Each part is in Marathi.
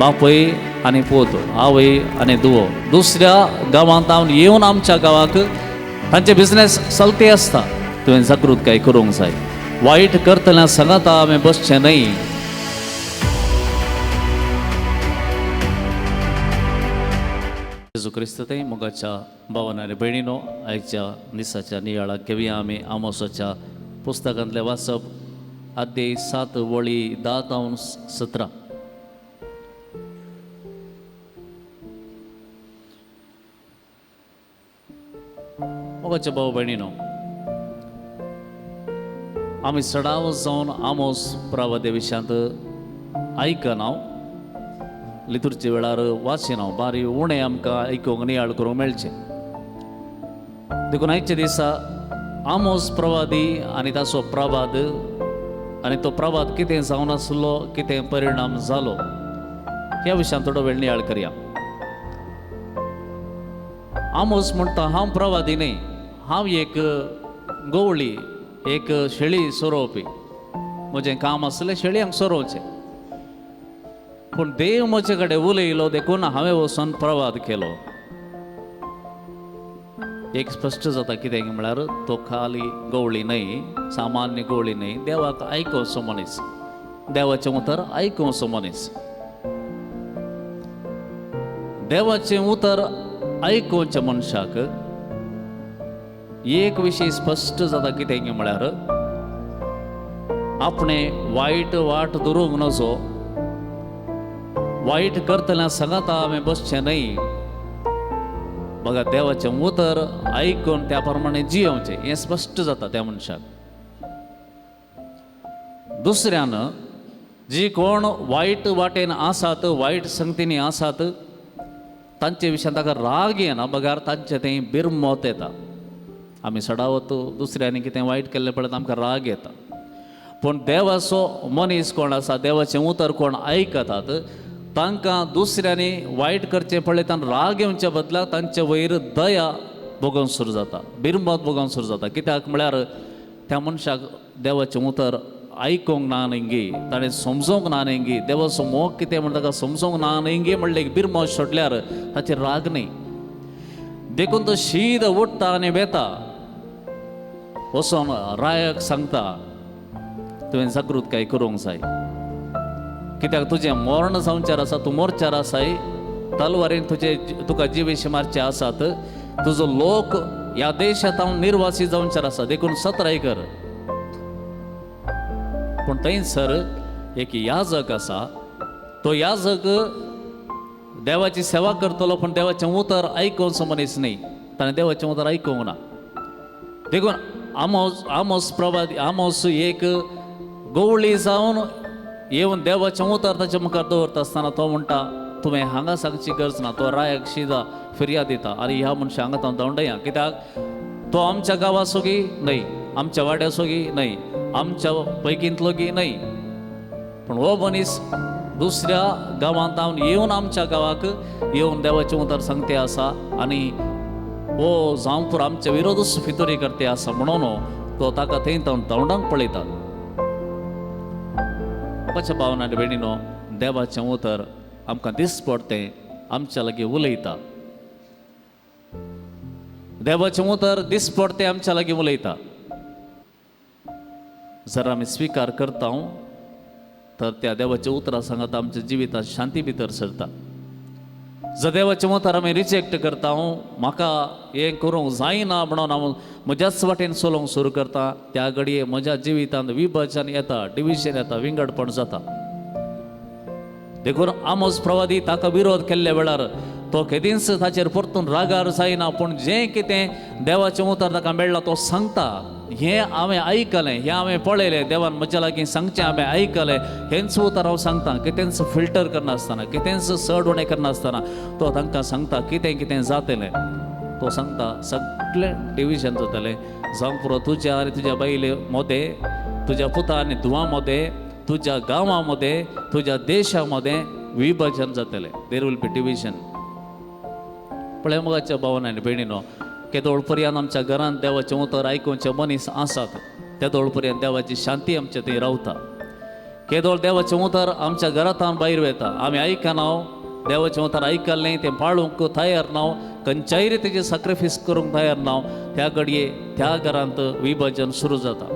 बापय आनी पूत आवय आनी धुवो दुसऱ्या गांवांत येवन आमच्या गांवाक तांचे बिझनेस चलते आसता. तुवें जागृताय करूंक जाय. वायट करतल्या सांगात आमी बसचें न्हय. जेजू क्रिस्त ते मोगाच्या भावान आनी भयणीनो, आयच्या दिसाच्या नियाळाक घेवया आमी आमोसाच्या पुस्तकांतलें वाचप. अध्याय 7 वळी 10 ते 17. मोगाच्या भाव भयणीनो, आमी सडाव जावन आमोस प्रवादे विशयांत आयकन हांव लितुरचे वेळार वाचीन हांव बारी उणें आमकां आयकूंक नियाळ करूंक मेळचें. देखून आयच्या दिसा आमोस प्रवादी आनी ताचो प्रभाद आनी तो प्रभाद कितें जावन आसलो, कितें परिणाम जालो ह्या विशयान थोडो वेळ नियाळ करया. आमोस म्हणटा, हांव प्रवादी न्हय, हांव एक गवळी, एक शेळी सोरोवपी. म्हजें काम आसलें शेळयांक सोरोवचें. पूण देव म्हजे कडेन उलयलो देखून हांवें वचून प्रवाद केलो. एक स्पश्ट जाता कितें म्हळ्यार तो खाली गवळी न्हय, सामान्य गवळी न्हय, देवाक आयकोवचो मनीस, देवाचें उतर आयकोवचो मनीस. देवाचें उतर आयकोवच्या मनशाक एक विशय स्पश्ट जाता कितें म्हळ्यार आपणें वायट वाट धरूंक नजो. वायट करतल्या सांगात आमी बसचें न्हय. बघा, देवाचें उतर आयकून त्या प्रमाणे जियोवचें हें स्पश्ट जाता त्या मनशाक. दुसऱ्यान जी कोण वायट वाटेन आसात, वायट संगतींनी आसात, तांचे विशयान ताका राग येना, बगार तांचे थंय बिरमोत येता. आमी सडावत दुसऱ्यांनी कितें वायट केल्लें पळयत आमकां राग येता. पूण देवाचो मनीस कोण आसा, देवाचें उतर कोण आयकतात, तांकां दुसऱ्यांनी वायट करचें पळयतना राग येवच्या बदला तांचे वयर दया भोगोवंक सुरू जाता, बिरमत भोगोवंक सुरू जाता. कित्याक म्हळ्यार त्या मनशाक देवाचें उतर आयकूंक ना न्ही, ताणें समजोवंक ना न्ही, देवाचो मोग कितें म्हणटा ताका समजोवंक ना न्ही म्हणलें बिरमत सोडल्यार ताचेर राग न्ही. देखून तो शीद उठता आनी बेता वचोन रायाक सांगता, तुवें जागृताय करूंक जाय. कित्याक तुजें मरण जावंचार आसा, तूं मोरचार आसाय, तलवारीन तुका जिवेशी मारचे आसात, तुजो लोक ह्या देशांत हांव निर्वासी जावंचार आसा, देखून सत्राय कर. पूण थंयसर एक याजक आसा, तो याजक देवाची सेवा करतलो, पूण देवाचें उतर आयकोवचो मनीस न्ही, ताणें देवाचें उतर आयकूंक ना. देखून आमोस प्रवादी, आमोस एक गवळी जावन येवन देवाचें उतर ताच्या मुखार दवरता आसतना तो म्हणटा, तुवें हांगा सांगची गरज ना, तो रायाक शिदा फिर्याद दिता, आनी ह्या मनशा हांगा हांव दंडया. कित्याक तो आमच्या गांवा सोगी न्हय, आमच्या वाड्या सोगी न्हय, आमच्या पैकींतलोगी न्हय, पूण हो मनीस दुसऱ्या गांवांत हांव येवन आमच्या गांवाक येवन देवाचें उतर सांगते आसा, आनी हो जावं तर आमच्या विरोधूच फितोरी करते आसा म्हणून तो ताका थंय दंडांक पळयता. मोगाच्या भावान आनी भयणीनो, देवाचें उतर आमकां दिसपडतें आमच्या लागीं उलयता. देवाचें उतर दिसपडतें आमच्या लागीं उलयता. जर आमी स्विकार करता तर त्या देवाच्या उतरा सांगात आमच्या जिवितांत शांती भितर सरता. जर देवाचें उतर आमी रिजेक्ट करता, म्हाका हें करूंक जायना म्हणून हांव म्हज्याच वाटेन चलोवंक सुरू करता, त्या घडये म्हज्या जिवितांत विभजन येता, डिविजन येता, विंगडपण जाता. देखून आमोस प्रवादी ताका विरोध केल्ल्या वेळार तो केदींच ताचेर परतून रागार जायना, पूण जें कितें देवाचें उतर ताका मेळ्ळां तो सांगता. हें हांवें आयकलें, हें हांवें पळयलें, देवान म्हज्या लागीं सांगचें हांवें आयकलें, हेंच उतर हांव सांगता. कितेंच फिल्टर करनासतना, कितेंच चड उणें करनासतना तो तांकां सांगता कितें कितें जातलें. तो सांगता सगळें डिविजन जातलें, जावं पुरो तुज्या आनी तुज्या बायले मदें, तुज्या पुता आनी धुवा मदें, तुज्या गांवा मदें, तुज्या देशा मदें विभजन जातलें. There will be division. पळय मोगाच्या भावान आनी भयणीनो, केदोळ पर्यंत आमच्या घरांत देवाचें उतर आयकूचे मनीस आसात, तेदोळ पर्यंत देवाची शांती आमच्या थंय रावता. केदोळ देवाचें उतर आमच्या घरांतल्यान भायर वता, आमी आयकना देवाचें उतर आयकल्लें तें पाळूंक तयार ना, खंयच्याय रितीचें सॅक्रिफायस करूंक तयार ना, त्या घडये त्या घरांत विभाजन सुरू जाता.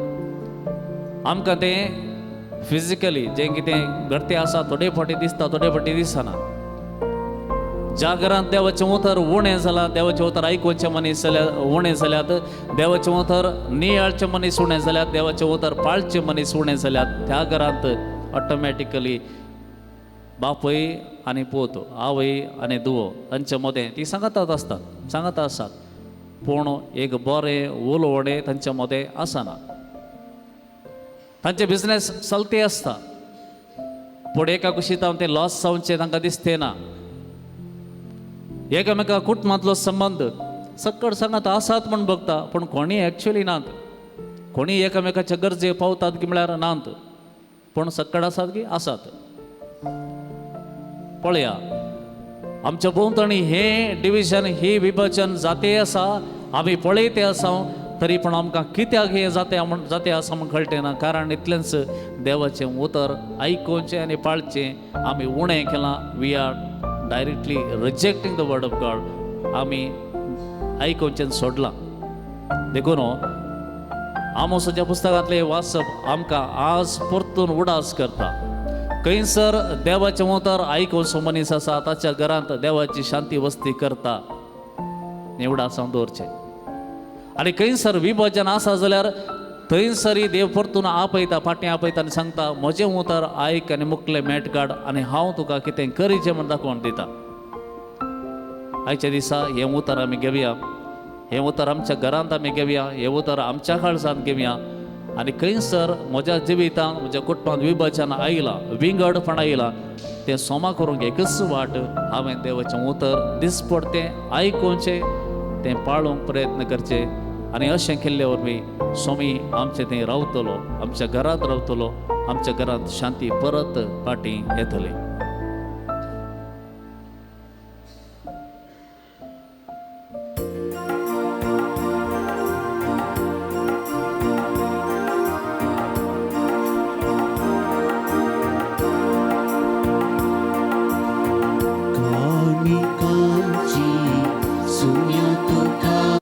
आमकां तें फिजिकली जें कितें घडतें आसा थोडे फावटी दिसता, थोडे फावटी दिसना. ज्या घरांत देवाचें उतर उणें जालां, देवाचें उतर आयकुवचे मनीस उणें जाल्यात, देवाचें उतर नियाळचे मनीस उणें जाल्यात, देवाचें उतर पाळचे मनीस उणें जाल्यात, त्या घरांत ऑटोमॅटिकली बापय आनी पूत, आवय आनी धुवो तांचे मदें ती सांगातात आसतात, पूण एक बरें उलवणें तांचे मदें आसना. तांचे बिझनेस चलते आसता, पूण एका कुशीत तें लॉस जावचें तांकां दिसतें ना. एकामेका कुटुंबांतलो संबंद सक्कड सांगात आसात म्हण बघता, पूण कोणी एक्च्युअली नात. कोणी एकामेकाच्या गरजे पावतात की म्हळ्यार नात, पूण सक्कड आसात की आसात. पळया, आमच्या भोंवतणी हे डिविजन, ही विभाजन जाते आसा, आमी पळयते आसा, तरी पण आमकां कित्याक हे जाते आसा म्हण कळटें ना. कारण इतलेंच देवाचें उतर आयकुचें आनी पाळचें आमी उणें केलां. We are directly rejecting the word of God. आमी आयकुचें सोडलां. देखून आमोसाच्या पुस्तकांतलें वाचप आमकां आज परतून उडास करता. खंयसर देवाचें उतर आयकुचो मनीस आसा, ताच्या घरांत देवाची शांती वस्ती करता. उडास हांव दवरचें. आनी खंयसर विभाजन आसा जाल्यार थंयसरी देव परतून आपयता, फाटीं आपयता आनी सांगता, म्हजें उतर आयक आनी मुखलें मेट काड आनी हांव तुका कितें करीचें म्हण दाखोवन दिता. आयच्या दिसा हें उतर आमी घेवया, हें उतर आमच्या घरांत आमी घेवया, हें उतर आमच्या काळजांत घेवया. आनी खंयसर म्हज्या जिवितांत, म्हज्या कुटुंबांत विभाजन आयलां, विंगडपण आयलां, तें सोमा करूंक एकच वाट, हांवें देवाचें उतर दिसपडतें आयकुचें, तें पाळूंक प्रयत्न करचे. आनी अशें केल्ले वरवीं स्वामी आमचें थंय रावतलो, आमच्या घरांत रावतलो, आमच्या घरांत शांती परत फाटीं येतली.